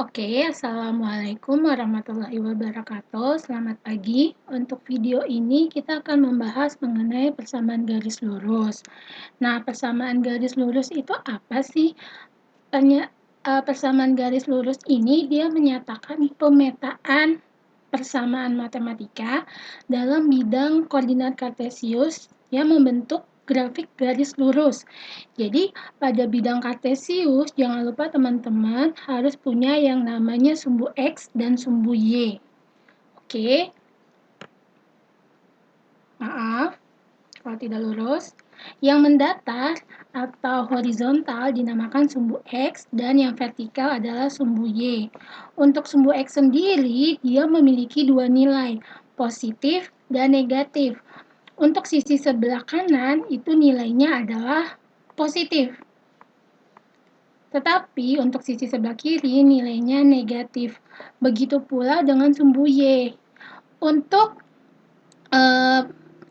Oke, Assalamualaikum warahmatullahi wabarakatuh. Selamat pagi. Untuk video ini kita akan membahas mengenai persamaan garis lurus. Nah, persamaan garis lurus itu apa sih? Persamaan garis lurus ini dia menyatakan pemetaan persamaan matematika dalam bidang koordinat kartesius yang membentuk grafik garis lurus. Jadi, pada bidang kartesius, jangan lupa teman-teman harus punya yang namanya sumbu X dan sumbu Y. Oke, maaf kalau tidak lurus. Yang mendatar atau horizontal dinamakan sumbu X dan yang vertikal adalah sumbu Y. Untuk sumbu X sendiri, dia memiliki dua nilai, positif dan negatif. Untuk sisi sebelah kanan, itu nilainya adalah positif. Tetapi untuk sisi sebelah kiri nilainya negatif. Begitu pula dengan sumbu Y. Untuk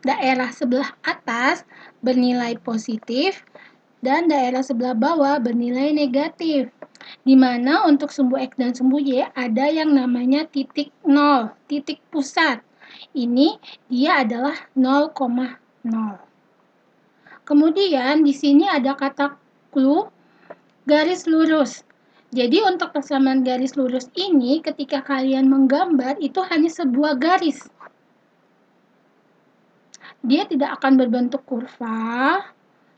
daerah sebelah atas bernilai positif dan daerah sebelah bawah bernilai negatif. Di mana untuk sumbu X dan sumbu Y ada yang namanya titik 0, titik pusat. Ini dia adalah 0,0. Kemudian di sini ada kata clue garis lurus. Jadi untuk persamaan garis lurus ini ketika kalian menggambar itu hanya sebuah garis. Dia tidak akan berbentuk kurva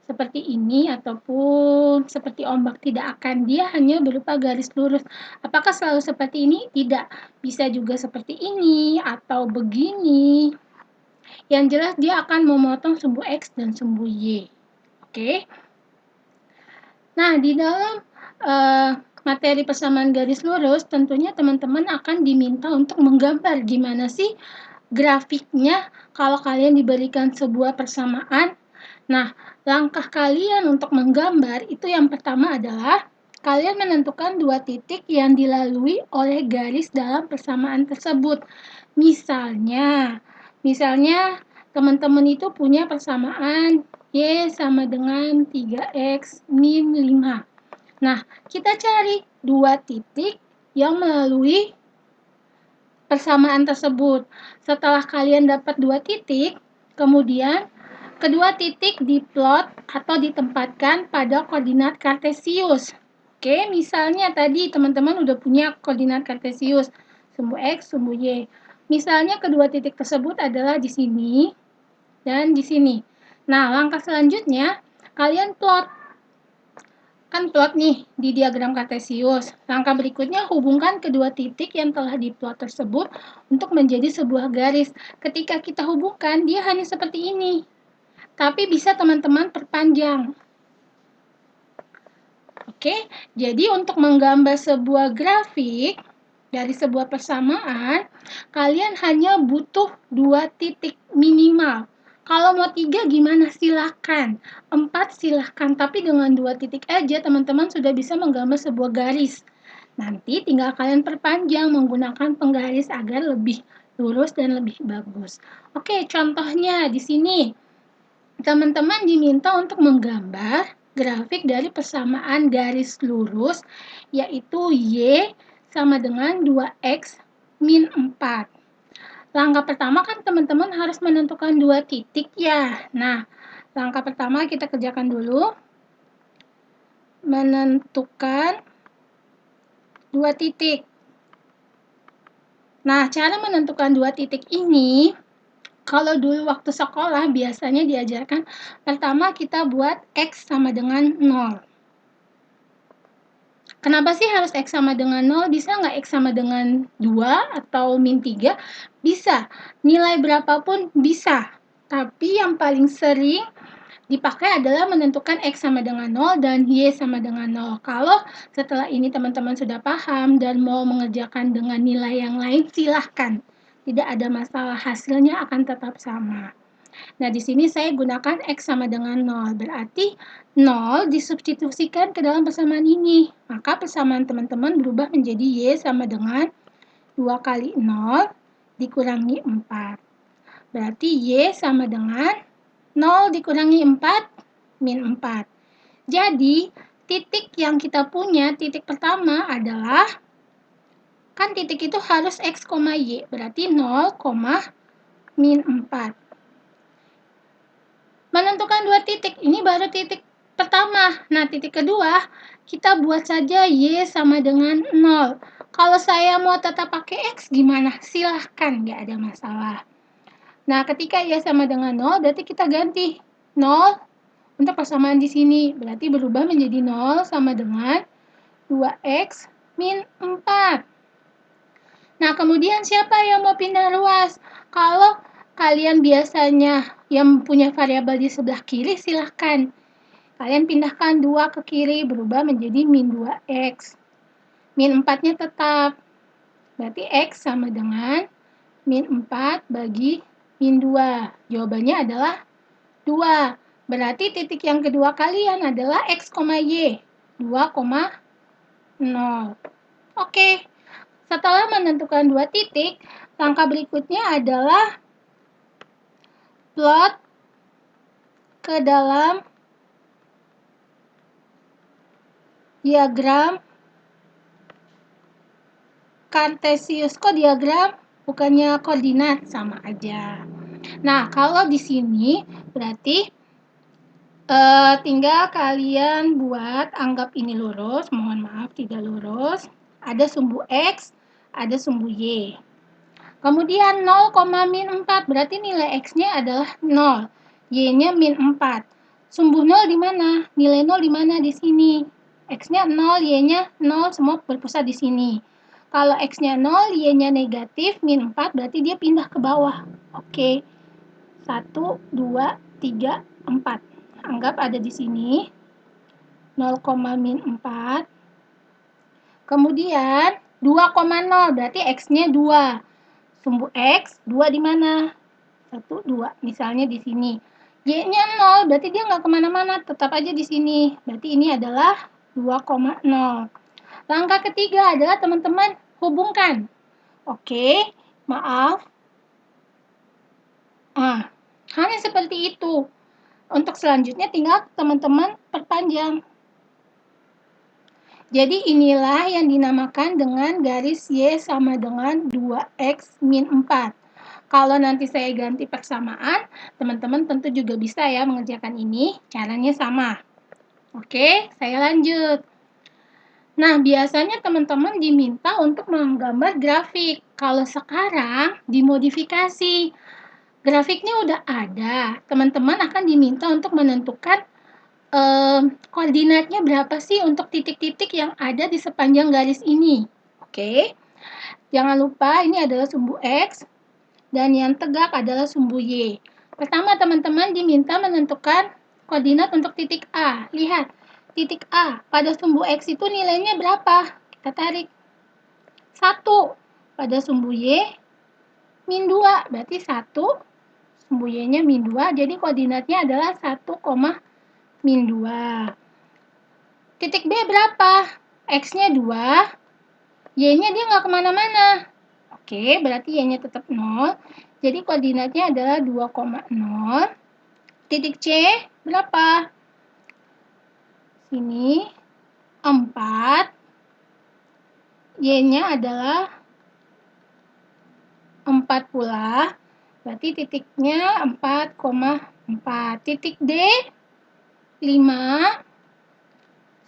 seperti ini ataupun seperti ombak, tidak akan. Dia hanya berupa garis lurus. Apakah selalu seperti ini? Tidak. Bisa juga seperti ini atau begini. Yang jelas dia akan memotong sumbu X dan sumbu Y. Oke. Nah, di dalam materi persamaan garis lurus, tentunya teman-teman akan diminta untuk menggambar gimana sih grafiknya kalau kalian diberikan sebuah persamaan. Nah, langkah kalian untuk menggambar itu yang pertama adalah kalian menentukan dua titik yang dilalui oleh garis dalam persamaan tersebut. Misalnya teman-teman itu punya persamaan Y sama dengan 3X min 5. Nah, kita cari dua titik yang melalui persamaan tersebut. Setelah kalian dapat dua titik, kemudian kedua titik diplot atau ditempatkan pada koordinat kartesius. Oke, misalnya tadi teman-teman udah punya koordinat kartesius, sumbu X, sumbu Y. Misalnya kedua titik tersebut adalah di sini dan di sini. Nah, langkah selanjutnya kalian plot. Kan plot nih di diagram kartesius. Langkah berikutnya hubungkan kedua titik yang telah diplot tersebut untuk menjadi sebuah garis. Ketika kita hubungkan, dia hanya seperti ini. Tapi bisa teman-teman perpanjang. Oke, jadi untuk menggambar sebuah grafik dari sebuah persamaan, kalian hanya butuh dua titik minimal. Kalau mau 3 gimana? Silakan. 4 silakan. Tapi dengan 2 titik aja teman-teman sudah bisa menggambar sebuah garis. Nanti tinggal kalian perpanjang menggunakan penggaris agar lebih lurus dan lebih bagus. Oke, contohnya di sini. Teman-teman diminta untuk menggambar grafik dari persamaan garis lurus yaitu Y sama dengan 2X min 4. Langkah pertama kan teman-teman harus menentukan dua titik ya. Nah, langkah pertama kita kerjakan dulu. Menentukan dua titik. Nah, cara menentukan dua titik ini, kalau dulu waktu sekolah biasanya diajarkan, pertama kita buat X sama dengan 0. Kenapa sih harus X sama dengan 0? Bisa nggak X sama dengan 2 atau min 3? Bisa. Nilai berapapun bisa. Tapi yang paling sering dipakai adalah menentukan X sama dengan 0 dan Y sama dengan 0. Kalau setelah ini teman-teman sudah paham dan mau mengerjakan dengan nilai yang lain, silahkan. Tidak ada masalah, hasilnya akan tetap sama. Nah, di sini saya gunakan X sama dengan 0. Berarti 0 disubstitusikan ke dalam persamaan ini. Maka persamaan teman-teman berubah menjadi Y sama dengan 2 kali 0 dikurangi 4. Berarti Y sama dengan 0 dikurangi 4 min 4. Jadi, titik yang kita punya, titik pertama adalah kan titik itu harus X, Y, berarti 0, min 4. Menentukan dua titik, ini baru titik pertama. Nah, titik kedua, kita buat saja Y sama dengan 0. Kalau saya mau tetap pakai X, gimana? Silahkan, nggak ada masalah. Nah, ketika Y sama dengan 0, berarti kita ganti 0 untuk persamaan di sini. Berarti berubah menjadi 0 sama dengan 2X min 4. Nah, kemudian siapa yang mau pindah ruas? Kalau kalian biasanya yang punya variabel di sebelah kiri, silahkan. Kalian pindahkan 2 ke kiri, berubah menjadi min 2X. Min 4-nya tetap. Berarti X sama dengan min 4 bagi min 2. Jawabannya adalah 2. Berarti titik yang kedua kalian adalah X, Y. 2,0. Oke. Setelah menentukan dua titik, langkah berikutnya adalah plot ke dalam diagram Kartesius. Kok diagram? Bukannya koordinat, sama aja. Nah, kalau di sini berarti tinggal kalian buat, anggap ini lurus, mohon maaf tidak lurus. Ada sumbu X, ada sumbu Y. Kemudian 0, min 4, berarti nilai X-nya adalah 0. Y-nya min 4. Sumbu 0 di mana? Nilai 0 di mana? Di sini. X-nya 0, Y-nya 0, semua berpusat di sini. Kalau X-nya 0, Y-nya negatif, min 4, berarti dia pindah ke bawah. Oke. 1, 2, 3, 4. Anggap ada di sini. 0, min 4. Kemudian 2,0, berarti X-nya 2. Sumbu X, 2 di mana? 1, 2. Misalnya di sini. Y-nya 0, berarti dia nggak kemana-mana, tetap aja di sini. Berarti ini adalah 2,0. Langkah ketiga adalah teman-teman hubungkan. Oke, maaf. Hanya seperti itu. Untuk selanjutnya tinggal teman-teman perpanjang. Jadi inilah yang dinamakan dengan garis Y sama dengan 2X min 4. Kalau nanti saya ganti persamaan, teman-teman tentu juga bisa ya mengerjakan ini. Caranya sama. Oke, saya lanjut. Nah, biasanya teman-teman diminta untuk menggambar grafik. Kalau sekarang dimodifikasi. Grafiknya udah ada. Teman-teman akan diminta untuk menentukan koordinatnya berapa sih untuk titik-titik yang ada di sepanjang garis ini. Oke. Jangan lupa ini adalah sumbu X dan yang tegak adalah sumbu Y. Pertama teman-teman diminta menentukan koordinat untuk titik A. Lihat, titik A pada sumbu X itu nilainya berapa? Kita tarik. 1. Pada sumbu Y min 2. Berarti 1, sumbu Y-nya min 2. Jadi koordinatnya adalah 1, min 2. Titik B berapa? X-nya 2, Y-nya dia nggak kemana-mana. Oke, berarti Y-nya tetap 0. Jadi koordinatnya adalah 2,0. Titik C berapa? Sini 4. Y-nya adalah 4 pula. Berarti titiknya 4,4. Titik D 5.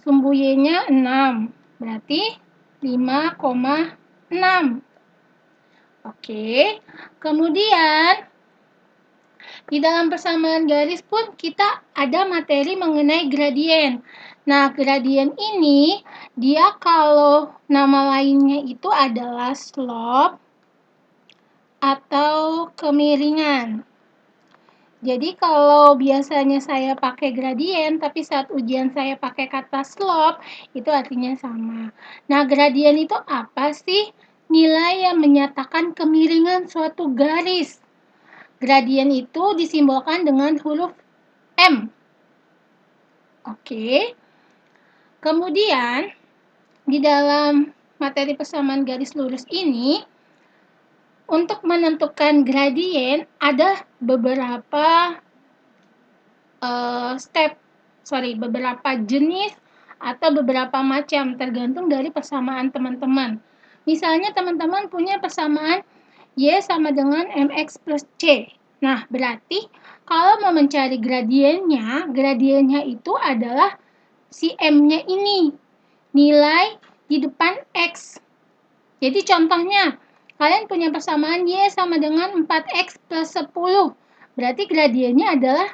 Sumbu Y-nya 6. Berarti 5,6. Oke. Kemudian di dalam persamaan garis pun kita ada materi mengenai gradien. Nah, gradien ini dia kalau nama lainnya itu adalah slope atau kemiringan. Jadi kalau biasanya saya pakai gradien, tapi saat ujian saya pakai kata slope, itu artinya sama. Nah, gradien itu apa sih? Nilai yang menyatakan kemiringan suatu garis. Gradien itu disimbolkan dengan huruf M. Oke. Kemudian, di dalam materi persamaan garis lurus ini, untuk menentukan gradien ada beberapa beberapa jenis atau beberapa macam tergantung dari persamaan teman-teman. Misalnya teman-teman punya persamaan Y sama dengan MX plus C. Nah, berarti kalau mau mencari gradiennya itu adalah si M-nya ini, nilai di depan X. Jadi contohnya, kalian punya persamaan Y sama dengan 4X plus 10. Berarti gradiennya adalah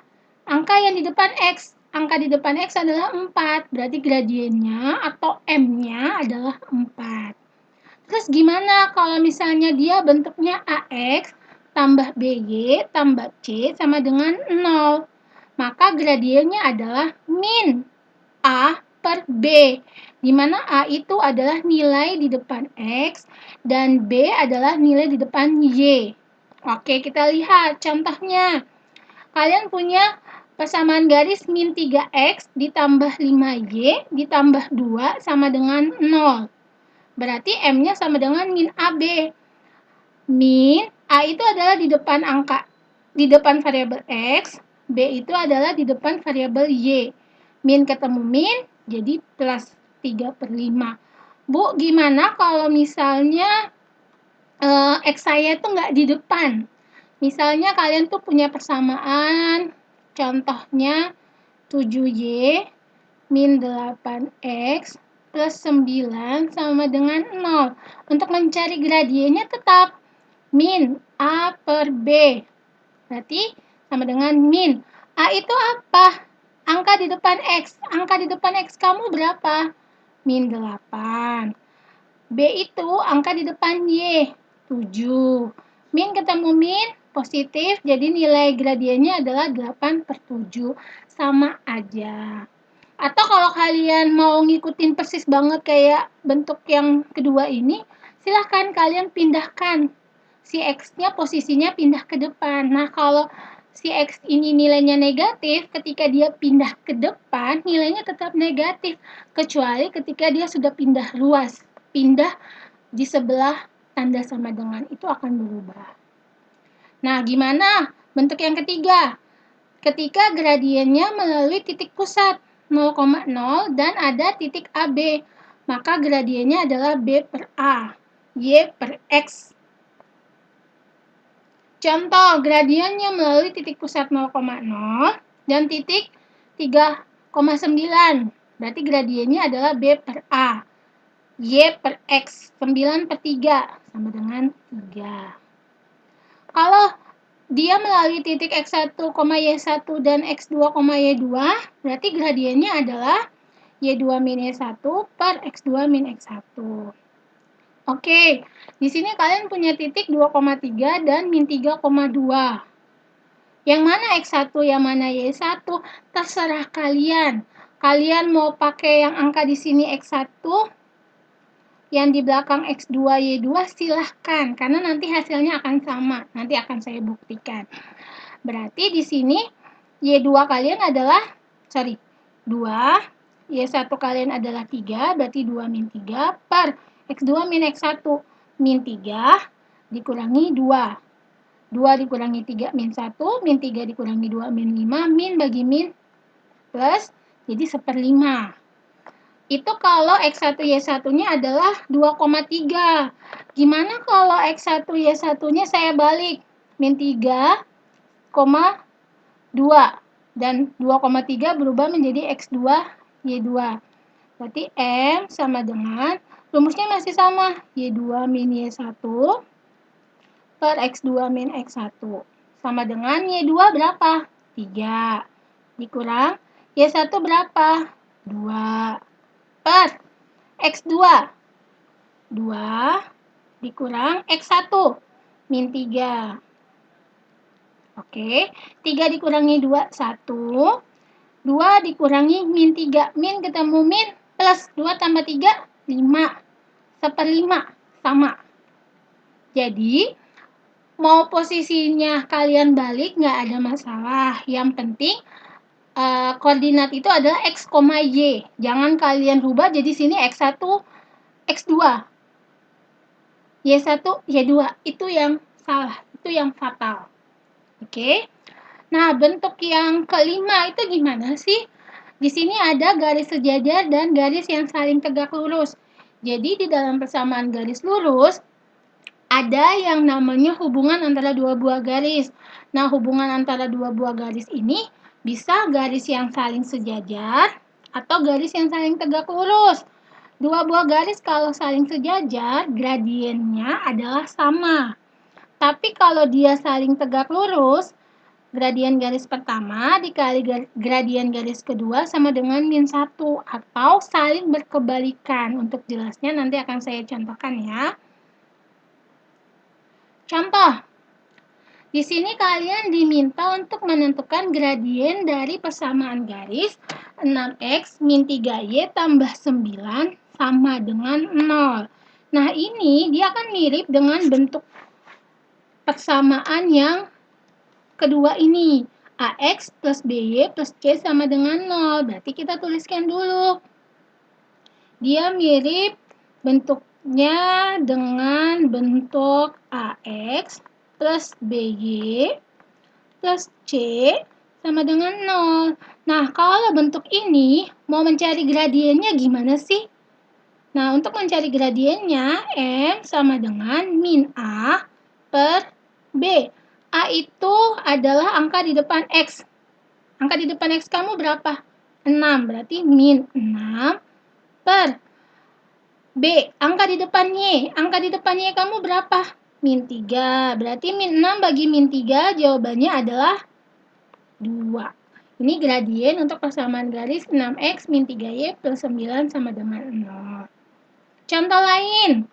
angka yang di depan X. Angka di depan X adalah 4. Berarti gradiennya atau M-nya adalah 4. Terus gimana kalau misalnya dia bentuknya AX tambah BY tambah C sama dengan 0? Maka gradiennya adalah min A per B, di mana A itu adalah nilai di depan X dan B adalah nilai di depan Y. Oke, kita lihat contohnya. Kalian punya persamaan garis min 3X ditambah 5Y ditambah 2 sama dengan 0. Berarti M-nya sama dengan min AB. Min A itu adalah di depan di depan variabel X, B itu adalah di depan variabel Y. Min ketemu min, jadi plus 3/5. Bu, gimana kalau misalnya X saya itu nggak di depan? Misalnya kalian tuh punya persamaan, contohnya 7Y min 8X plus 9 sama dengan 0. Untuk mencari gradiennya tetap min A per B. Berarti sama dengan min. A itu apa? Angka di depan X. Angka di depan X kamu berapa? Min 8. B itu angka di depan Y. 7. Min ketemu min, positif. Jadi nilai gradiennya adalah 8/7. Sama aja. Atau kalau kalian mau ngikutin persis banget kayak bentuk yang kedua ini, silahkan kalian pindahkan si X-nya posisinya pindah ke depan. Nah, kalau si X ini nilainya negatif, ketika dia pindah ke depan, nilainya tetap negatif. Kecuali ketika dia sudah pindah luas. Pindah di sebelah tanda sama dengan itu akan berubah. Nah, gimana bentuk yang ketiga? Ketika gradiennya melalui titik pusat 0,0 dan ada titik AB, maka gradiennya adalah B per A, Y per X. Contoh, gradiennya melalui titik pusat 0,0 dan titik 3,9. Berarti gradiennya adalah B per A. Y per X, 9/3 sama dengan 3. Kalau dia melalui titik X1, Y1 dan X2, Y2, berarti gradiennya adalah Y2 min Y1 per X2 min X1. Oke, di sini kalian punya titik 2,3 dan min 3,2. Yang mana X1, yang mana Y1? Terserah kalian. Kalian mau pakai yang angka di sini X1, yang di belakang X2, Y2 silahkan. Karena nanti hasilnya akan sama. Nanti akan saya buktikan. Berarti di sini Y2 kalian adalah, 2. Y1 kalian adalah 3, berarti 2 min 3 per X2 min X1 min 3 dikurangi 2. 2 dikurangi 3 min 1, min 3 dikurangi 2 min 5, min bagi min plus, jadi 1/5. Itu kalau X1 Y1-nya adalah 2,3. Gimana kalau X1 Y1-nya saya balik? Min 3,2. Dan 2,3 berubah menjadi X2 Y2. Berarti M sama dengan, rumusnya masih sama, Y2 min Y1 per X2 min X1. Sama dengan Y2 berapa? 3. Dikurang Y1 berapa? 2. Per X2. 2 dikurang X1. Min 3. Oke, 3 dikurangi 2, 1. 2 dikurangi min 3. Min ketemu min plus 2 tambah 3, 5. 1/5 sama. Jadi, mau posisinya kalian balik nggak ada masalah. Yang penting koordinat itu adalah X, Y. Jangan kalian rubah jadi sini X1, X2. Y1, Y2. Itu yang salah. Itu yang fatal. Oke. Nah, bentuk yang kelima itu gimana sih? Di sini ada garis sejajar dan garis yang saling tegak lurus. Jadi di dalam persamaan garis lurus, ada yang namanya hubungan antara dua buah garis. Nah, hubungan antara dua buah garis ini bisa garis yang saling sejajar atau garis yang saling tegak lurus. Dua buah garis kalau saling sejajar, gradiennya adalah sama. Tapi kalau dia saling tegak lurus, gradien garis pertama dikali gradien garis kedua sama dengan -1 atau saling berkebalikan. Untuk jelasnya nanti akan saya contohkan ya. Contoh, di sini kalian diminta untuk menentukan gradien dari persamaan garis 6x min 3y tambah 9 sama dengan 0. Nah, ini dia akan mirip dengan bentuk persamaan yang kedua ini. AX plus BY plus C sama dengan 0. Berarti kita tuliskan dulu. Dia mirip bentuknya dengan bentuk AX plus BY plus C sama dengan 0. Nah, kalau bentuk ini mau mencari gradiennya gimana sih? Nah, untuk mencari gradiennya, M sama dengan min A per B. A itu adalah angka di depan X. Angka di depan X kamu berapa? 6, berarti min 6 per B. Angka di depan Y. Angka di depan Y kamu berapa? Min 3. Berarti min 6 bagi min 3 jawabannya adalah 2. Ini gradien untuk persamaan garis 6x min 3y plus 9 sama dengan 0. Contoh lain.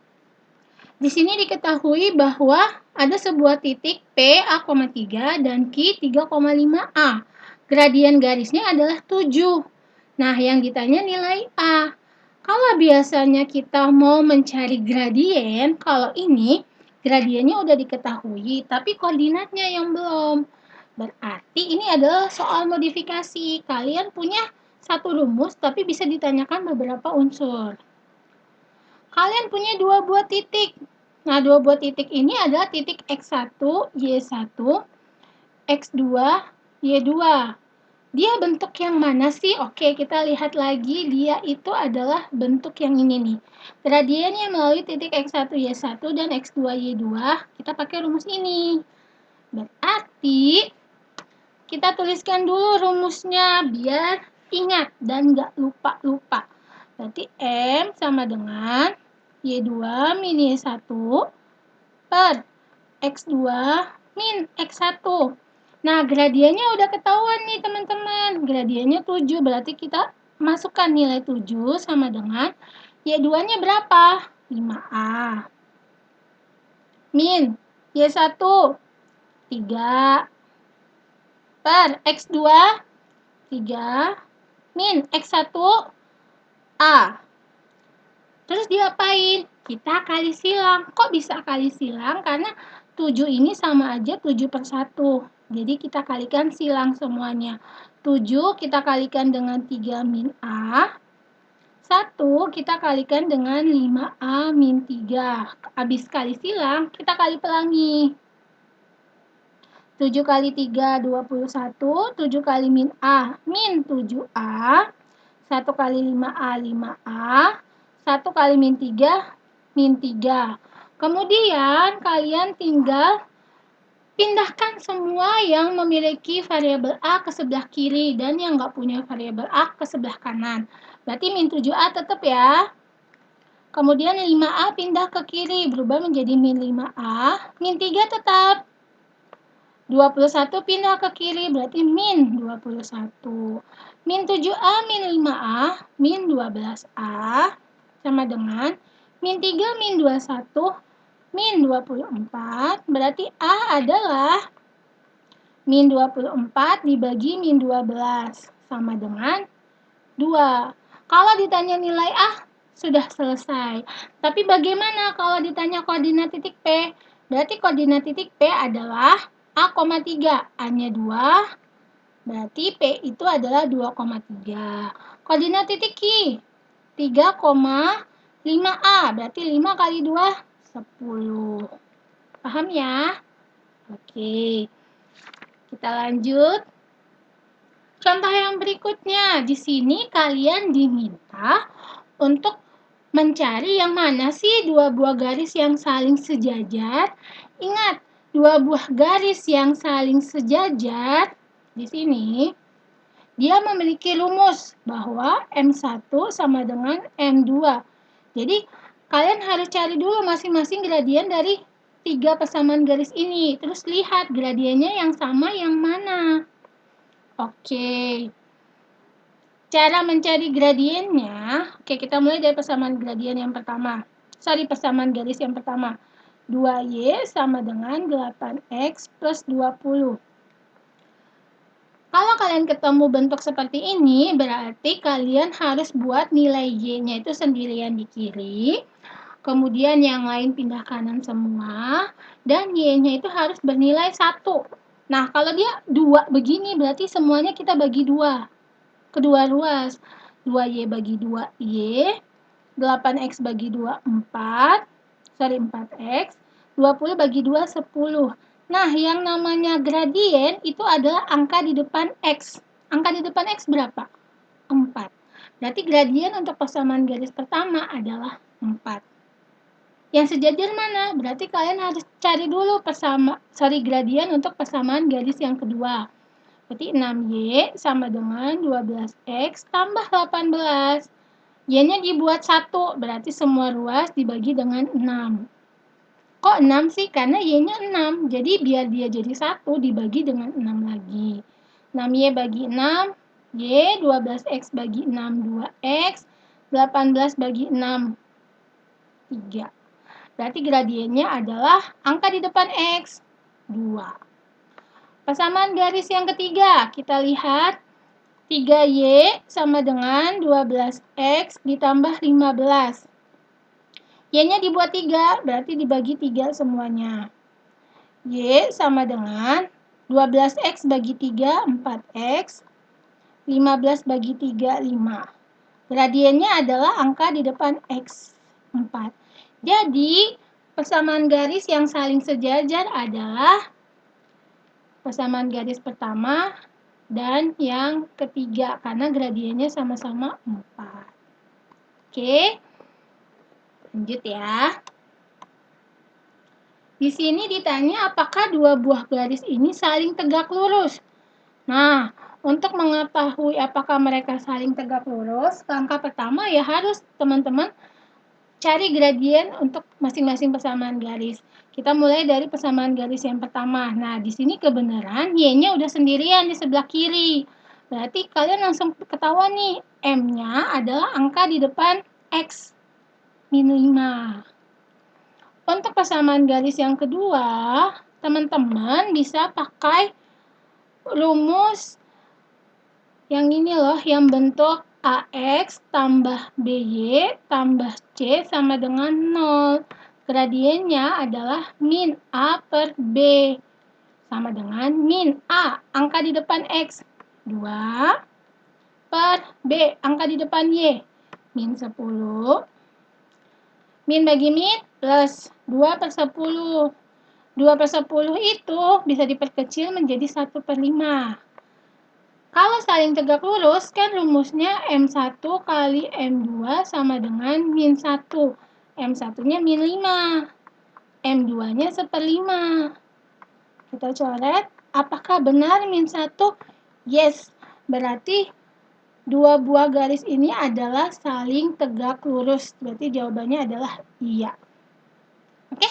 Di sini diketahui bahwa ada sebuah titik P A,3 dan Q 3,5A. Gradien garisnya adalah 7. Nah, yang ditanya nilai A. Kalau biasanya kita mau mencari gradien, kalau ini gradiennya udah diketahui, tapi koordinatnya yang belum. Berarti ini adalah soal modifikasi. Kalian punya satu rumus, tapi bisa ditanyakan beberapa unsur. Kalian punya dua buah titik. Nah, dua buah titik ini adalah titik X1, Y1, X2, Y2. Dia bentuk yang mana sih? Oke, kita lihat lagi. Dia itu adalah bentuk yang ini nih. Gradiennya melalui titik X1, Y1 dan X2, Y2. Kita pakai rumus ini. Berarti kita tuliskan dulu rumusnya biar ingat dan nggak lupa-lupa. Berarti M sama dengan Y2 min Y1 per X2 min X1. Nah, gradiennya udah ketahuan nih teman-teman. Gradiennya 7, berarti kita masukkan nilai 7 sama dengan Y2-nya berapa? 5A. Min Y1 3 per X2 3 min X1 A. Terus diapain? Kita kali silang. Kok bisa kali silang? Karena 7 ini sama aja 7 per 1. Jadi kita kalikan silang semuanya. 7 kita kalikan dengan 3 min A. 1 kita kalikan dengan 5A min 3. Habis kali silang, kita kali pelangi. 7 kali 3, 21. 7 kali min A, min 7A. 1 kali 5A, 5A. 1 kali min 3, min 3. Kemudian kalian tinggal pindahkan semua yang memiliki variabel A ke sebelah kiri dan yang nggak punya variabel A ke sebelah kanan. Berarti min 7A tetap ya. Kemudian 5A pindah ke kiri, berubah menjadi min 5A. Min 3 tetap. 21 pindah ke kiri, berarti min 21. Min 7A, min 5A, min 12A. Sama dengan min 3 min 21 min 24, berarti A adalah min 24 dibagi min 12 sama dengan 2. Kalau ditanya nilai A sudah selesai. Tapi bagaimana kalau ditanya koordinat titik P? Berarti koordinat titik P adalah A,3, A-nya 2, berarti P itu adalah 2,3. Koordinat titik Q 3,5A, berarti 5 kali 2, 10. Paham ya? Oke, kita lanjut. Contoh yang berikutnya, di sini kalian diminta untuk mencari yang mana sih dua buah garis yang saling sejajar. Ingat, dua buah garis yang saling sejajar di sini dia memiliki rumus bahwa M1 sama dengan M2. Jadi, kalian harus cari dulu masing-masing gradien dari tiga persamaan garis ini. Terus lihat gradiennya yang sama yang mana. Oke. Cara mencari gradiennya, oke kita mulai dari persamaan gradien yang pertama. Persamaan garis yang pertama. 2Y sama dengan 8X plus 20. Kalau kalian ketemu bentuk seperti ini, berarti kalian harus buat nilai Y-nya itu sendirian di kiri. Kemudian yang lain pindah kanan semua. Dan Y-nya itu harus bernilai 1. Nah, kalau dia 2 begini, berarti semuanya kita bagi 2. Kedua ruas, 2Y bagi 2Y, 8X bagi 2, 4X, 20 bagi 2, 10. Nah, yang namanya gradien itu adalah angka di depan X. Angka di depan X berapa? 4. Berarti gradien untuk persamaan garis pertama adalah 4. Yang sejajar mana? Berarti kalian harus cari dulu gradien untuk persamaan garis yang kedua. Berarti 6Y sama dengan 12X tambah 18. Y-nya dibuat 1, berarti semua ruas dibagi dengan 6. Kok 6 sih? Karena Y-nya 6. Jadi biar dia jadi 1 dibagi dengan 6 lagi. 6Y bagi 6, Y, 12X bagi 6, 2X, 18 bagi 6, 3. Berarti gradiennya adalah angka di depan X, 2. Persamaan garis yang ketiga, kita lihat 3Y sama dengan 12X ditambah 15. Y-nya dibuat 3, berarti dibagi 3 semuanya. Y sama dengan 12X bagi 3, 4X. 15 bagi 3, 5. Gradiennya adalah angka di depan X, 4. Jadi, persamaan garis yang saling sejajar adalah persamaan garis pertama dan yang ketiga karena gradiennya sama-sama 4. Oke. Lanjut ya. Di sini ditanya apakah dua buah garis ini saling tegak lurus. Nah, untuk mengetahui apakah mereka saling tegak lurus, langkah pertama ya harus teman-teman cari gradien untuk masing-masing persamaan garis. Kita mulai dari persamaan garis yang pertama. Nah, di sini kebenaran Y-nya udah sendirian di sebelah kiri. Berarti kalian langsung ketahuan nih, M-nya adalah angka di depan X min 5. Untuk persamaan garis yang kedua, teman-teman bisa pakai rumus yang ini loh, yang bentuk AX tambah BY tambah C sama dengan 0. Gradiennya adalah min A per B sama dengan min A, angka di depan X, 2 per B, angka di depan Y, min 10. Min bagi min plus 2 per 10. 2 per 10 itu bisa diperkecil menjadi 1 per 5. Kalau saling tegak lurus, kan rumusnya M1 kali M2 sama dengan min 1. M1-nya min 5. M2-nya 1/5. Kita coret, apakah benar min 1? Yes, berarti dua buah garis ini adalah saling tegak lurus. Berarti jawabannya adalah iya. Oke?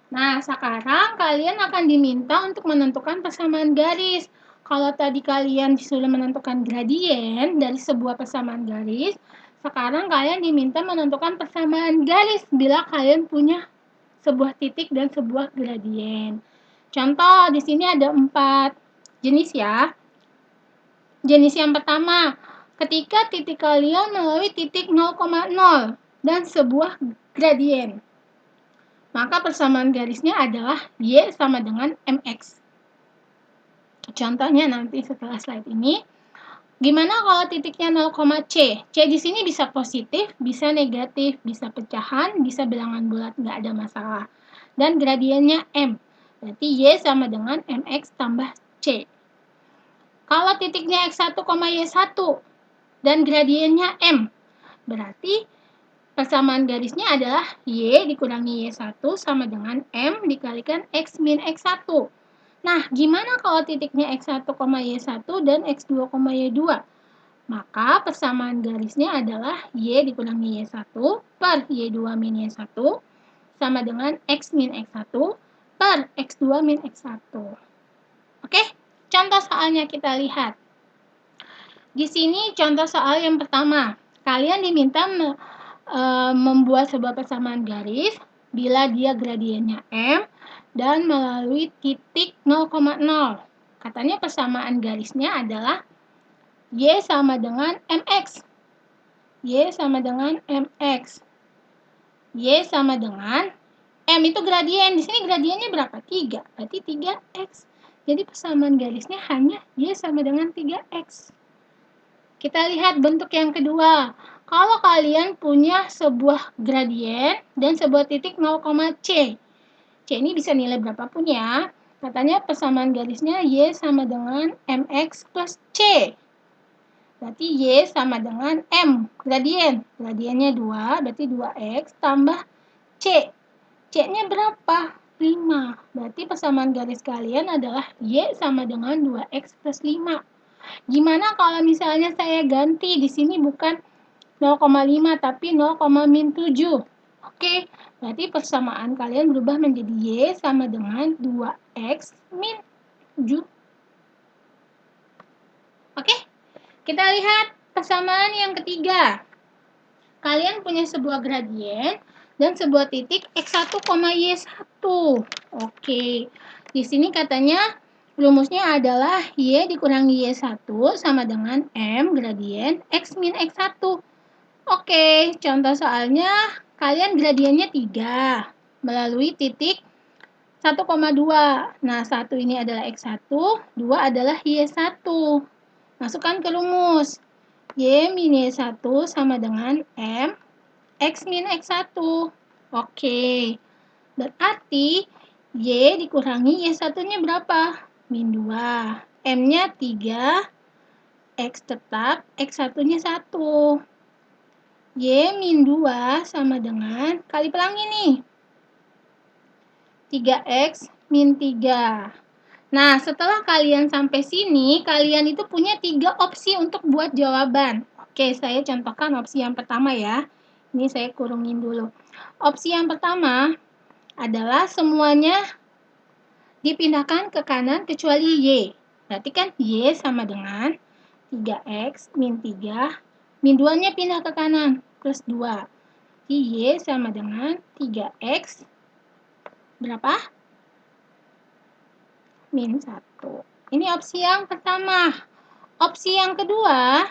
Nah, sekarang kalian akan diminta untuk menentukan persamaan garis. Kalau tadi kalian disuruh menentukan gradien dari sebuah persamaan garis, sekarang kalian diminta menentukan persamaan garis bila kalian punya sebuah titik dan sebuah gradien. Contoh, di sini ada 4 jenis ya. Jenis yang pertama, ketika titik kalian melalui titik 0,0 dan sebuah gradien, maka persamaan garisnya adalah Y sama dengan MX. Contohnya nanti setelah slide ini. Gimana kalau titiknya 0,C? C di sini bisa positif, bisa negatif, bisa pecahan, bisa bilangan bulat, nggak ada masalah. Dan gradiennya M. Berarti Y sama dengan MX tambah C. Kalau titiknya X1, Y1 dan gradiennya M, Berarti persamaan garisnya adalah Y dikurangi Y1 sama dengan M dikalikan X min X1. Nah, gimana kalau titiknya X1, Y1 dan X2, Y2? Maka persamaan garisnya adalah Y dikurangi Y1 per Y2 min Y1 sama dengan X min X1 per X2 min X1. Oke, contoh soalnya kita lihat. Di sini contoh soal yang pertama. Kalian diminta membuat sebuah persamaan garis bila dia gradiennya M dan melalui titik 0,0. Katanya persamaan garisnya adalah Y sama dengan MX. Y sama dengan MX. Y sama dengan M itu gradien. Di sini gradiennya berapa? 3. Berarti 3X. Jadi persamaan garisnya hanya Y sama dengan 3X. Kita lihat bentuk yang kedua. Kalau kalian punya sebuah gradien dan sebuah titik 0,C. C ini bisa nilai berapapun ya. Katanya persamaan garisnya Y sama dengan MX plus C. Berarti Y sama dengan M, gradien. Gradiennya 2, berarti 2X tambah C. C-nya berapa? 5. Berarti persamaan garis kalian adalah Y sama dengan 2X plus 5. Gimana kalau misalnya saya ganti di sini bukan 0,5 tapi 0,-7? Oke, berarti persamaan kalian berubah menjadi Y sama dengan 2X min 7. Oke, kita lihat persamaan yang ketiga. Kalian punya sebuah gradien dan sebuah titik X1, Y1. Oke, di sini katanya rumusnya adalah Y dikurangi Y1 sama dengan M gradien X min X1. Oke, contoh soalnya kalian gradiennya 3 melalui titik 1,2. Nah, 1 ini adalah X1, 2 adalah Y1. Masukkan ke rumus. Y min Y1 sama dengan M X min X1. Oke, berarti Y dikurangi Y1-nya berapa? Min 2. M-nya 3, X tetap, X1-nya 1. Y min 2 sama dengan, kali pelangi nih, 3X min 3. Nah, setelah kalian sampai sini, kalian itu punya 3 opsi untuk buat jawaban. Oke, saya contohkan opsi yang pertama ya. Ini saya kurungin dulu. Opsi yang pertama adalah semuanya dipindahkan ke kanan kecuali Y. Berarti kan Y sama dengan 3X min 3. Min 2-nya pindah ke kanan, plus 2. Y sama dengan 3X berapa? Min 1. Ini opsi yang pertama. Opsi yang kedua,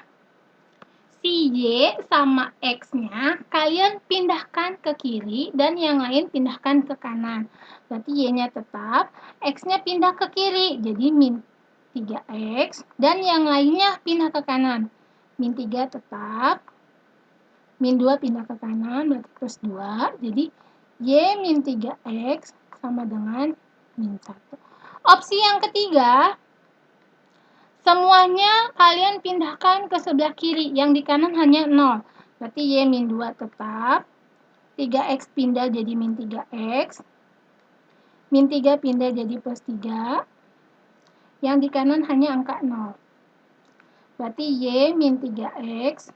si Y sama X-nya kalian pindahkan ke kiri dan yang lain pindahkan ke kanan. Berarti Y-nya tetap, X-nya pindah ke kiri, jadi min 3X, dan yang lainnya pindah ke kanan. Min 3 tetap, min 2 pindah ke kanan, berarti plus 2, jadi Y min 3X sama dengan min 1. Opsi yang ketiga, semuanya kalian pindahkan ke sebelah kiri, yang di kanan hanya 0. Berarti Y min 2 tetap, 3X pindah jadi min 3X, min 3 pindah jadi plus 3, yang di kanan hanya angka 0. Berarti Y min 3X,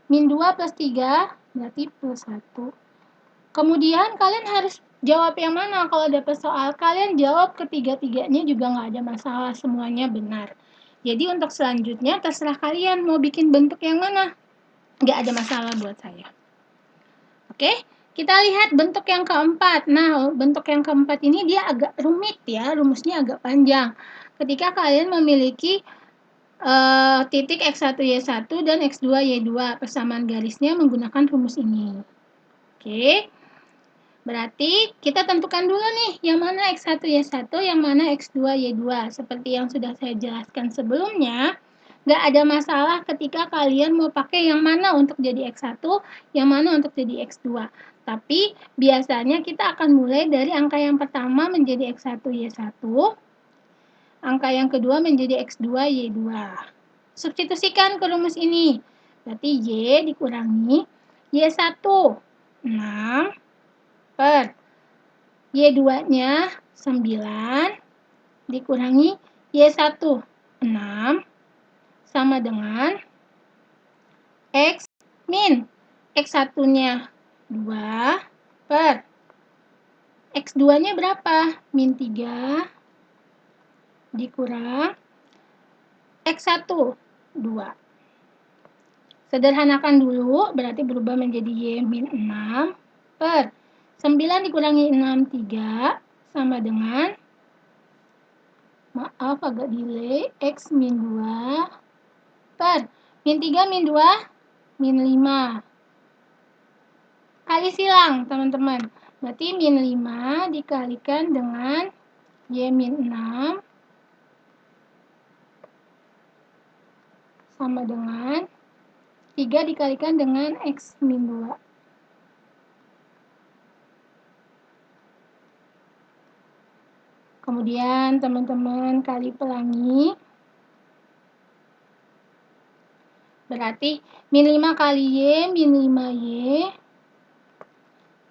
min 2 plus 3, berarti plus 1. Kemudian kalian harus jawab yang mana kalau dapat soal. Kalian jawab ketiga-tiganya juga nggak ada masalah, semuanya benar. Jadi untuk selanjutnya terserah kalian mau bikin bentuk yang mana. Nggak ada masalah buat saya. Oke, kita lihat bentuk yang keempat. Nah, bentuk yang keempat ini dia agak rumit ya, rumusnya agak panjang. Ketika kalian memiliki titik X1, Y1 dan X2, Y2, persamaan garisnya menggunakan rumus ini. Oke. Berarti kita tentukan dulu nih yang mana X1, Y1, yang mana X2, Y2. Seperti yang sudah saya jelaskan sebelumnya, nggak ada masalah ketika kalian mau pakai yang mana untuk jadi X1, yang mana untuk jadi X2. Tapi biasanya kita akan mulai dari angka yang pertama menjadi X1, Y1, angka yang kedua menjadi X2, Y2. Substitusikan ke rumus ini. Berarti Y dikurangi Y1, 6 per Y2-nya 9 dikurangi Y1, 6 sama dengan X min X1-nya 2 per X2-nya berapa? Min 3 dikurang X1, 2. Sederhanakan dulu, berarti berubah menjadi Y min 6 per 9 dikurangi 6, 3 sama dengan, maaf agak delay, X min 2 per min 3 min 2 min 5. Kali silang teman-teman, berarti min 5 dikalikan dengan Y min 6 sama dengan 3 dikalikan dengan X min 2. Kemudian teman-teman kali pelangi, berarti min 5 kali Y, min 5Y,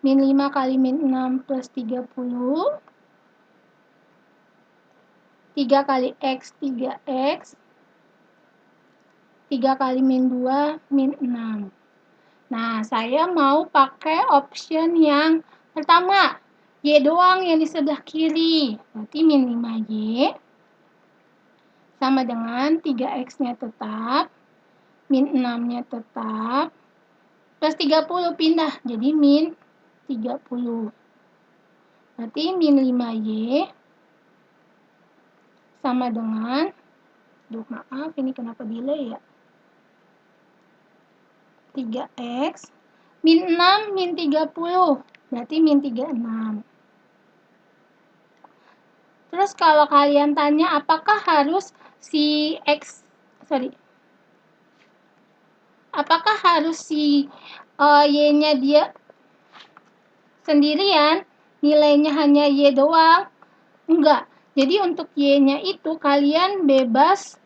min 5 kali min 6 plus 30, 3 kali X, 3X, 3 kali min 2, min 6. Nah, saya mau pakai option yang pertama, Y doang yang di sebelah kiri. Berarti min 5Y sama dengan 3X-nya tetap, min 6-nya tetap, plus 30 pindah, jadi min 30. Berarti min 5Y sama dengan, maaf ini kenapa delay ya, 3X, min 6, min 30, berarti min 36. Terus kalau kalian tanya apakah harus si X, apakah harus si Y-nya dia sendirian, nilainya hanya Y doang? Enggak. Jadi untuk Y-nya itu kalian bebas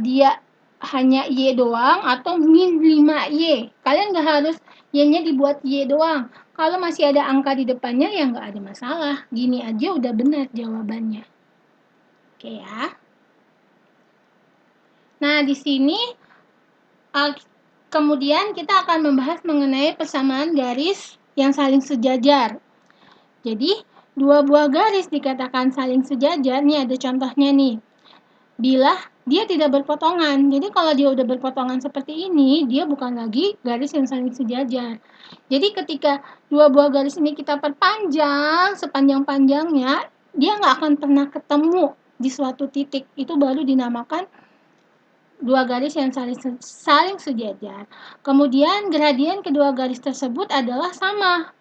dia hanya Y doang atau min 5Y. Kalian nggak harus Y-nya dibuat Y doang. Kalau masih ada angka di depannya ya nggak ada masalah. Gini aja udah benar jawabannya. Oke ya. Nah, di sini kemudian kita akan membahas mengenai persamaan garis yang saling sejajar. Jadi, dua buah garis dikatakan saling sejajar. Nih ada contohnya nih. Bila dia tidak berpotongan. Jadi kalau dia udah berpotongan seperti ini, dia bukan lagi garis yang saling sejajar. Jadi ketika dua buah garis ini kita perpanjang sepanjang-panjangnya, dia nggak akan pernah ketemu di suatu titik. Itu baru dinamakan dua garis yang saling sejajar. Kemudian gradien kedua garis tersebut adalah sama.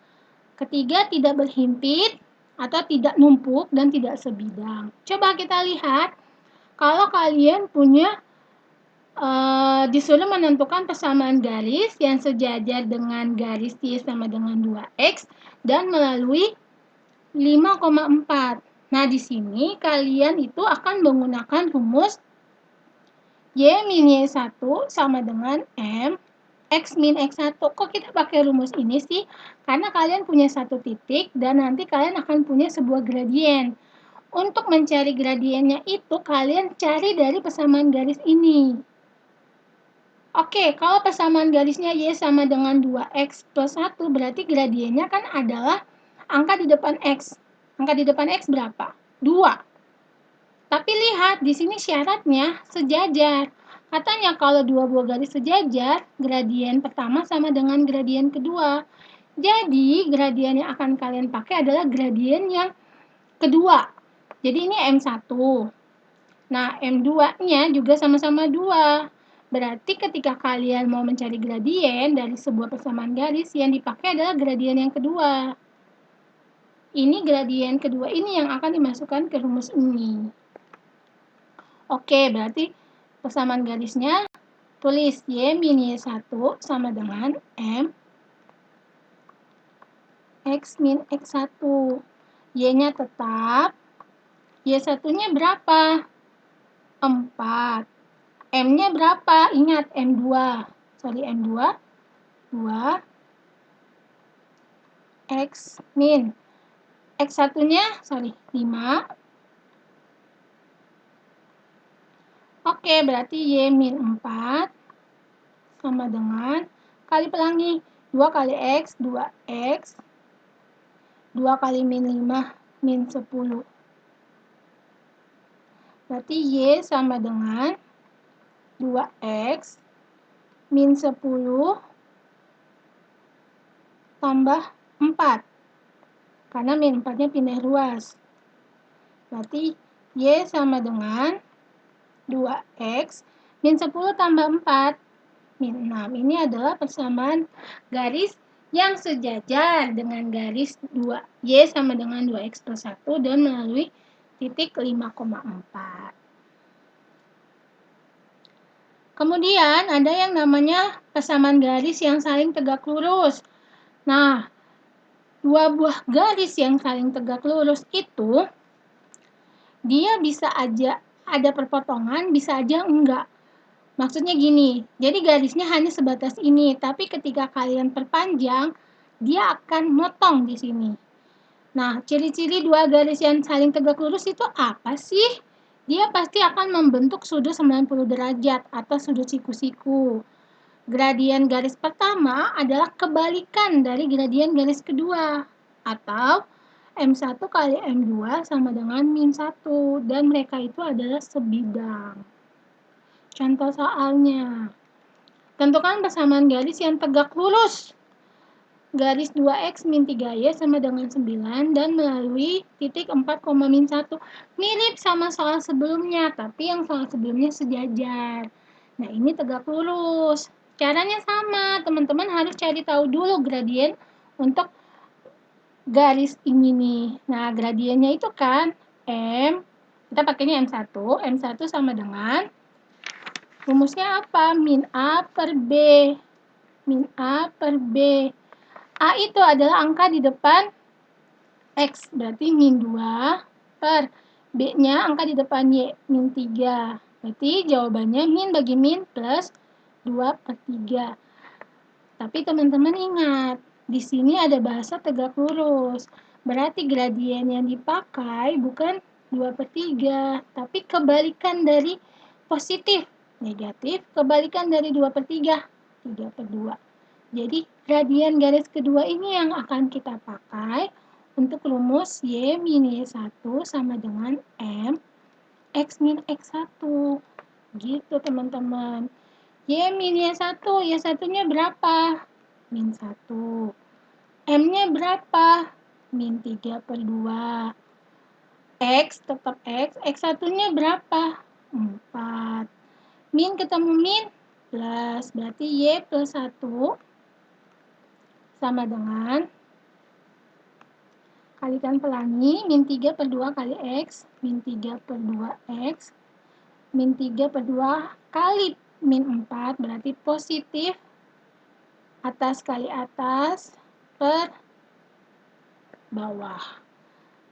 Ketiga, tidak berhimpit atau tidak numpuk dan tidak sebidang. Coba kita lihat. Kalau kalian punya disuruh menentukan persamaan garis yang sejajar dengan garis Y sama dengan 2X dan melalui 5,4. Nah, di sini kalian itu akan menggunakan rumus Y min Y1 sama dengan M X min X1. Kok kita pakai rumus ini sih? Karena kalian punya satu titik dan nanti kalian akan punya sebuah gradien. Untuk mencari gradiennya itu, kalian cari dari persamaan garis ini. Oke, kalau persamaan garisnya Y sama dengan 2X plus 1, berarti gradiennya kan adalah angka di depan X. Angka di depan X berapa? 2. Tapi lihat, di sini syaratnya sejajar. Katanya kalau dua buah garis sejajar, gradien pertama sama dengan gradien kedua. Jadi, gradien yang akan kalian pakai adalah gradien yang kedua. Jadi ini M1. Nah, M2-nya juga sama-sama 2. Berarti ketika kalian mau mencari gradien dari sebuah persamaan garis, yang dipakai adalah gradien yang kedua. Ini gradien kedua ini yang akan dimasukkan ke rumus ini. Oke, berarti persamaan garisnya tulis Y min Y1 sama dengan M X min X1. Y-nya tetap. Y1-nya berapa? 4. M-nya berapa? Ingat, M2. Sorry, M2. 2 X min. X1-nya, sorry, 5. Oke, berarti Y min 4 sama dengan, kali pelangi, 2 kali X, 2X. 2 kali min 5, min 10. Berarti Y sama dengan 2X min 10 tambah 4. Karena min 4-nya pindah ruas. Berarti Y sama dengan 2X min 10 tambah 4, min 6. Ini adalah persamaan garis yang sejajar dengan garis 2. Y sama dengan 2X plus 1 dan melalui titik 5,4. Kemudian ada yang namanya persamaan garis yang saling tegak lurus. Nah, dua buah garis yang saling tegak lurus itu dia bisa aja ada perpotongan, bisa aja enggak. Maksudnya gini, jadi garisnya hanya sebatas ini, tapi ketika kalian perpanjang, dia akan motong di sini. Nah, ciri-ciri dua garis yang saling tegak lurus itu apa sih? Dia pasti akan membentuk sudut 90 derajat atau sudut siku-siku. Gradien garis pertama adalah kebalikan dari gradien garis kedua, atau M1 kali M2 sama dengan min 1, dan mereka itu adalah sebidang. Contoh soalnya, tentukan persamaan garis yang tegak lurus. Garis 2X min 3Y sama dengan 9 dan melalui titik 4, min 1. Mirip sama soal sebelumnya, tapi yang soal sebelumnya sejajar. Nah, ini tegak lurus. Caranya sama, teman-teman harus cari tahu dulu gradien untuk garis ini nih. Nah, gradiennya itu kan M, kita pakainya M1. M1 sama dengan, rumusnya apa? Min A per B. Min A per B. A itu adalah angka di depan X, berarti min 2 per B-nya angka di depan Y, min 3. Berarti jawabannya min bagi min plus 2 per 3. Tapi teman-teman ingat, di sini ada bahasa tegak lurus. Berarti gradien yang dipakai bukan 2 per 3, tapi kebalikan dari positif, negatif, kebalikan dari 2 per 3, 3 per 2. Jadi, gradien garis kedua ini yang akan kita pakai untuk rumus Y min Y1 sama dengan M X min X1. Gitu, teman-teman. Y min Y1, Y1-nya berapa? Min 1. M-nya berapa? Min 3 per 2. X tetap X. X1-nya berapa? 4. Min ketemu min, plus. Berarti Y plus 1 sama dengan, kalikan pelangi, min 3 per 2 kali X, min 3 per 2X, min 3 per 2 kali min 4, berarti positif atas kali atas per bawah.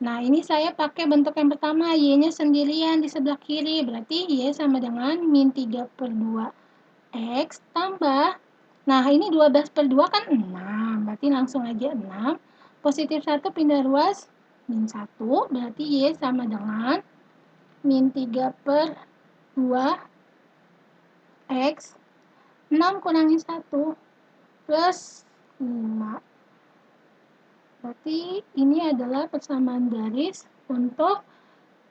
Nah, ini saya pakai bentuk yang pertama, Y-nya sendirian di sebelah kiri, berarti Y sama dengan min 3 per 2X tambah, nah ini 12 per 2 kan 6, berarti langsung aja 6. Positif 1 pindah ruas, min 1, berarti Y sama dengan min 3 per 2X, 6 kurangi 1, plus 5. Berarti ini adalah persamaan garis untuk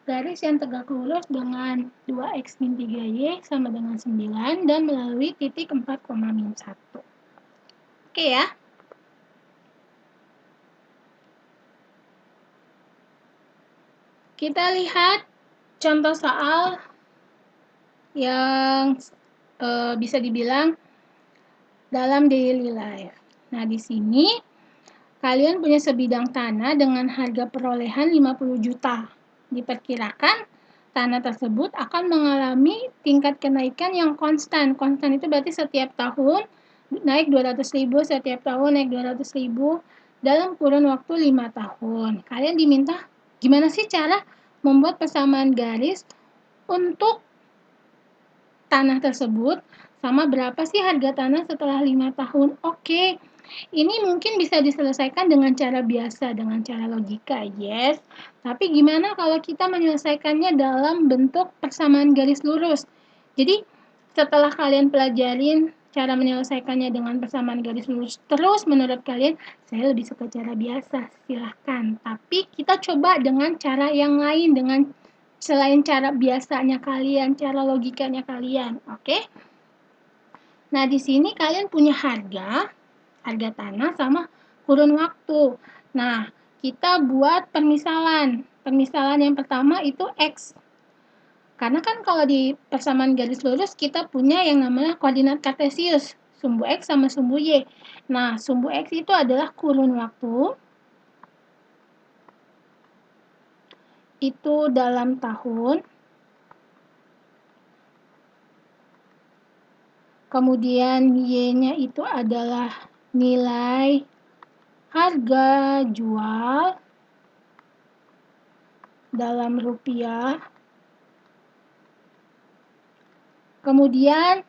garis yang tegak lurus dengan 2X min 3Y sama dengan 9 dan melalui titik 4, min 1. Oke ya. Kita lihat contoh soal yang bisa dibilang dalam daily life. Nah, di sini kalian punya sebidang tanah dengan harga perolehan 50 juta. Diperkirakan tanah tersebut akan mengalami tingkat kenaikan yang konstan. Konstan itu berarti setiap tahun naik 200.000, setiap tahun naik 200.000 dalam kurun waktu 5 tahun. Kalian diminta gimana sih cara membuat persamaan garis untuk tanah tersebut sama berapa sih harga tanah setelah 5 tahun. Oke, ini mungkin bisa diselesaikan dengan cara biasa, dengan cara logika, yes. Tapi gimana kalau kita menyelesaikannya dalam bentuk persamaan garis lurus? Jadi, setelah kalian pelajarin cara menyelesaikannya dengan persamaan garis lurus terus menurut kalian, saya lebih suka cara biasa, silahkan. Tapi kita coba dengan cara yang lain, dengan selain cara biasanya kalian, cara logikanya kalian, oke? Nah, di sini kalian punya harga tanah sama kurun waktu. Nah, kita buat permisalan. Permisalan yang pertama itu X. Karena kan kalau di persamaan garis lurus kita punya yang namanya koordinat kartesius, sumbu X sama sumbu Y. Nah, sumbu X itu adalah kurun waktu, itu dalam tahun, kemudian Y-nya itu adalah nilai harga jual dalam rupiah. Kemudian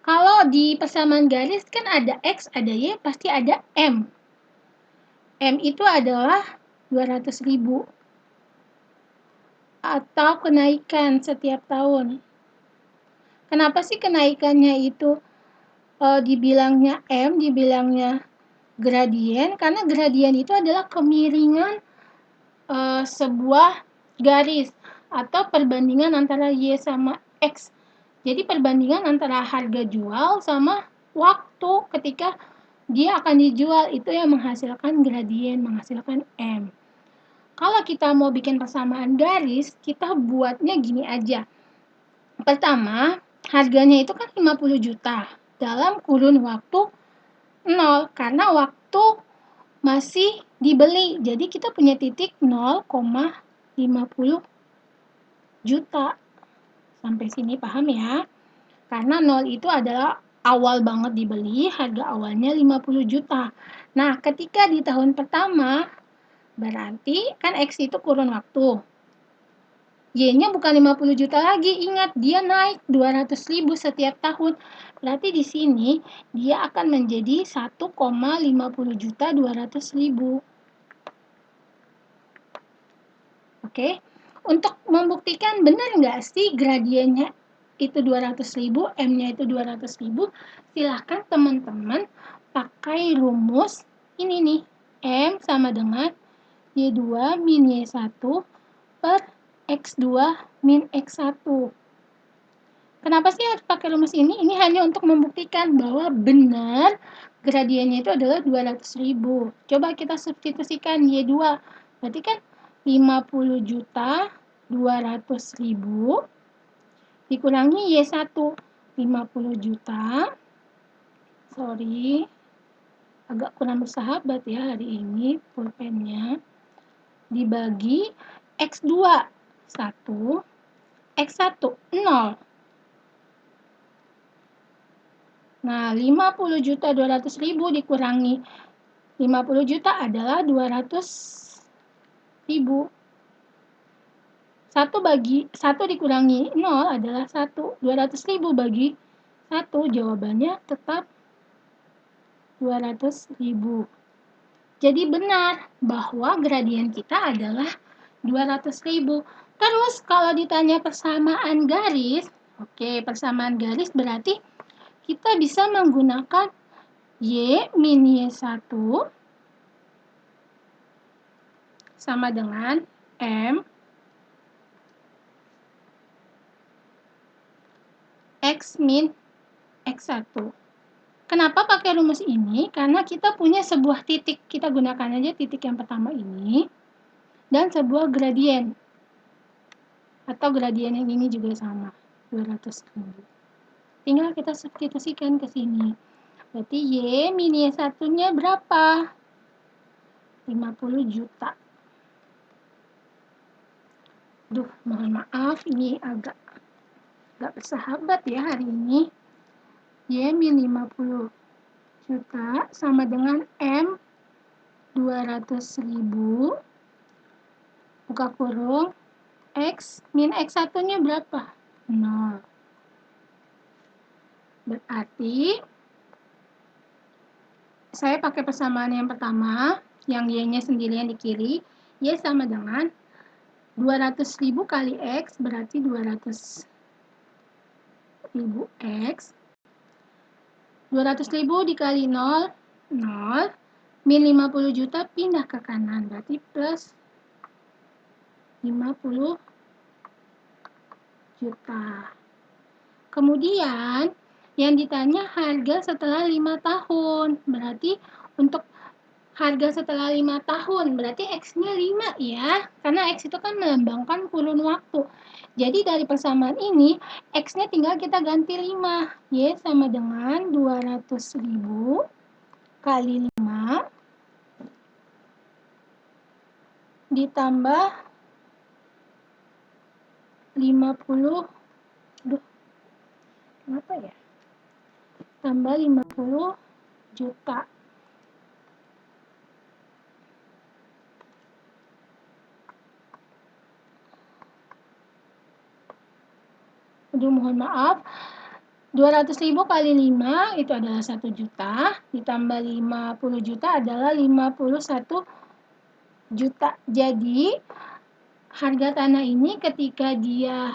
kalau di persamaan garis kan ada X, ada Y, pasti ada M. M itu adalah 200.000 atau kenaikan setiap tahun. Kenapa sih kenaikannya itu dibilangnya M, dibilangnya gradien? Karena gradien itu adalah kemiringan sebuah garis atau perbandingan antara Y sama X. Jadi perbandingan antara harga jual sama waktu ketika dia akan dijual, itu yang menghasilkan gradien, menghasilkan M. Kalau kita mau bikin persamaan garis, kita buatnya gini aja. Pertama, harganya itu kan 50 juta dalam kurun waktu 0, karena waktu masih dibeli. Jadi kita punya titik 0,50 juta. Sampai sini paham ya? Karena 0 itu adalah awal banget dibeli, harga awalnya 50 juta. Nah, ketika di tahun pertama, berarti kan X itu kurun waktu. Y-nya bukan 50 juta lagi, ingat dia naik 200.000 setiap tahun. Berarti di sini dia akan menjadi 1,50 juta 200.000. Oke, untuk membuktikan benar nggak sih gradiennya itu 200.000, M-nya itu 200.000, silahkan teman-teman pakai rumus ini nih, M sama dengan Y2 min Y1 per X2 min X1. Kenapa sih harus pakai rumus ini? Ini hanya untuk membuktikan bahwa benar gradiennya itu adalah 200.000. Coba kita substitusikan Y2. Berarti kan 50 juta 200.000 dikurangi Y1 50 juta, sorry agak kurang bersahabat ya hari ini pulpennya, dibagi X2 1, X1 0. Nah, 50 juta 200.000 dikurangi 50 juta adalah 200.000. 1 dikurangi 0 adalah 1. 200.000 bagi 1, jawabannya tetap 200.000. Jadi benar bahwa gradien kita adalah 200.000. Terus kalau ditanya persamaan garis, oke, persamaan garis berarti kita bisa menggunakan Y min Y1 sama dengan M X min X1. Kenapa pakai rumus ini? Karena kita punya sebuah titik, kita gunakan aja titik yang pertama ini, dan sebuah gradien. Atau gradien yang ini juga sama, 200.000. Tinggal kita substitusikan ke sini. Berarti Y min Y1-nya berapa? 50 juta. Duh, mohon maaf, ini agak bersahabat ya hari ini. Y min 50 juta sama dengan M 200.000 buka kurung X min X1 nya berapa? 0. Berarti saya pakai persamaan yang pertama, yang Y-nya sendirian di kiri. Y sama dengan 200.000 kali X, berarti 200.000 X. 200.000 dikali 0, 0. Min 50 juta pindah ke kanan, berarti plus 50 juta. Kemudian, yang ditanya harga setelah 5 tahun. Berarti untuk harga setelah 5 tahun, berarti X-nya 5 ya. Karena X itu kan melambangkan kurun waktu. Jadi dari persamaan ini, X-nya tinggal kita ganti 5. Y sama dengan 200.000 kali 5 ditambah 50. Aduh, kenapa ya? Tambah 50 juta. Aduh, mohon maaf. 200.000 kali 5 itu adalah 1 juta, ditambah 50 juta adalah 51 juta. Jadi, harga tanah ini ketika dia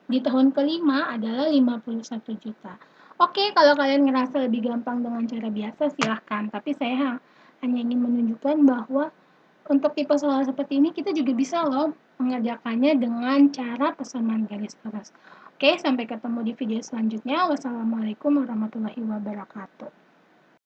di tahun kelima adalah 51 juta. Oke, kalau kalian ngerasa lebih gampang dengan cara biasa, silahkan. Tapi saya hanya ingin menunjukkan bahwa untuk tipe soal seperti ini kita juga bisa loh mengerjakannya dengan cara persamaan garis lurus. Oke, sampai ketemu di video selanjutnya. Wassalamualaikum warahmatullahi wabarakatuh.